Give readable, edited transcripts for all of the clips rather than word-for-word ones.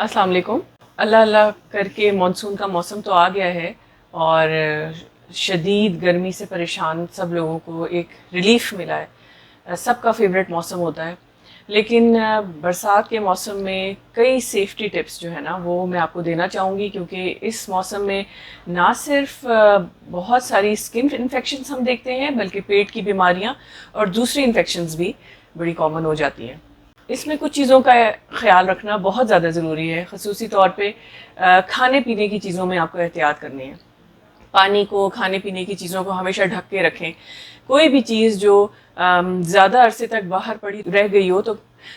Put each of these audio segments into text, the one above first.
अस्सलाम वालेकुम। अल्लाह अल्लाह करके मानसून का मौसम तो आ गया है और शदीद गर्मी से परेशान सब लोगों को एक रिलीफ़ मिला है। सबका फेवरेट मौसम होता है, लेकिन बरसात के मौसम में कई सेफ्टी टिप्स जो है ना वो मैं आपको देना चाहूँगी, क्योंकि इस मौसम में ना सिर्फ बहुत सारी स्किन इन्फेक्शंस हम देखते हैं, बल्कि पेट की बीमारियाँ और दूसरी इन्फेक्शंस भी बड़ी कॉमन हो जाती हैं। इसमें कुछ चीज़ों का ख्याल रखना बहुत ज़्यादा ज़रूरी है। ख़ुसूसी तौर पे खाने पीने की चीज़ों में आपको एहतियात करनी है। पानी को, खाने पीने की चीज़ों को हमेशा ढक के रखें। कोई भी चीज़ जो ज़्यादा अरसे तक बाहर पड़ी रह गई हो तो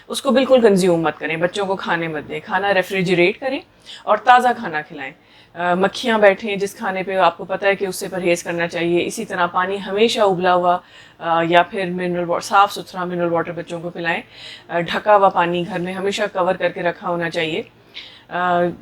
उसको बिल्कुल कंज्यूम मत करें, बच्चों को खाने मत दें। खाना रेफ्रिजरेट करें और ताज़ा खाना खिलाएं। मक्खियाँ बैठें जिस खाने पे आपको पता है कि उससे परहेज़ करना चाहिए। इसी तरह पानी हमेशा उबला हुआ या फिर मिनरल वाटर, साफ़ सुथरा मिनरल वाटर बच्चों को पिलाएं। ढका हुआ पानी घर में हमेशा कवर करके रखा होना चाहिए।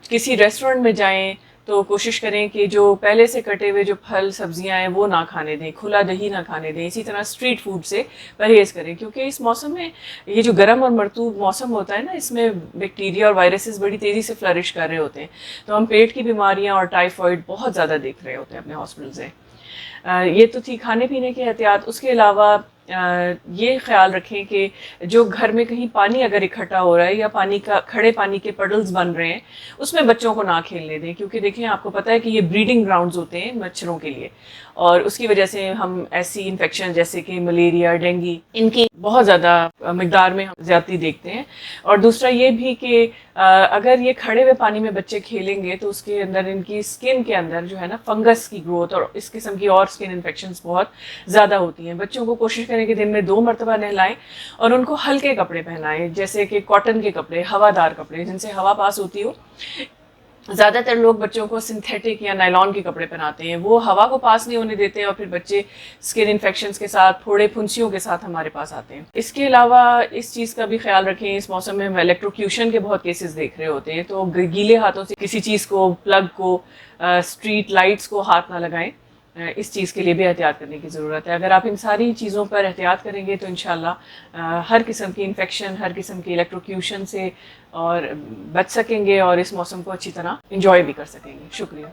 किसी रेस्टोरेंट में जाएं तो कोशिश करें कि जो पहले से कटे हुए जो फल सब्जियां हैं वो ना खाने दें, खुला दही ना खाने दें। इसी तरह स्ट्रीट फूड से परहेज़ करें, क्योंकि इस मौसम में ये जो गर्म और मरतूब मौसम होता है ना, इसमें बैक्टीरिया और वायरसेस बड़ी तेज़ी से फ्लरिश कर रहे होते हैं। तो हम पेट की बीमारियां और टाइफाइड बहुत ज़्यादा देख रहे होते हैं अपने हॉस्पिटल से। ये तो थी खाने पीने की एहतियात। उसके अलावा ये ख्याल रखें कि जो घर में कहीं पानी अगर इकट्ठा हो रहा है या पानी का खड़े पानी के पडल्स बन रहे हैं, उसमें बच्चों को ना खेलने दें, क्योंकि देखें आपको पता है कि ये ब्रीडिंग ग्राउंड्स होते हैं मच्छरों के लिए, और उसकी वजह से हम ऐसी इन्फेक्शन जैसे कि मलेरिया, डेंगू, इनकी बहुत ज़्यादा मिकदार में हम ज़्यादती देखते हैं। और दूसरा ये भी कि अगर ये खड़े हुए पानी में बच्चे खेलेंगे तो उसके अंदर इनकी स्किन के अंदर जो है ना फंगस की ग्रोथ और इस किस्म की और स्किन इन्फेक्शंस बहुत ज़्यादा होती हैं। बच्चों को कोशिश करें कि दिन में 2 मरतबा नहलाएं और उनको हल्के कपड़े पहनाएं, जैसे कि कॉटन के कपड़े, हवादार कपड़े जिनसे हवा पास होती हो। ज़्यादातर लोग बच्चों को सिंथेटिक या नायलॉन के कपड़े पहनाते हैं, वो हवा को पास नहीं होने देते और फिर बच्चे स्किन इन्फेक्शंस के साथ, फोड़े फुंसियों के साथ हमारे पास आते हैं। इसके अलावा इस चीज़ का भी ख्याल रखें, इस मौसम में हम इलेक्ट्रोक्यूशन के बहुत केसेस देख रहे होते हैं, तो गीले हाथों से किसी चीज़ को, प्लग को, स्ट्रीट लाइट्स को हाथ ना लगाएं। इस चीज़ के लिए भी एहतियात करने की ज़रूरत है। अगर आप इन सारी चीज़ों पर एहतियात करेंगे तो इंशाल्लाह हर किस्म की इन्फेक्शन, हर किस्म की इलेक्ट्रोक्यूशन से और बच सकेंगे और इस मौसम को अच्छी तरह इंजॉय भी कर सकेंगे। शुक्रिया।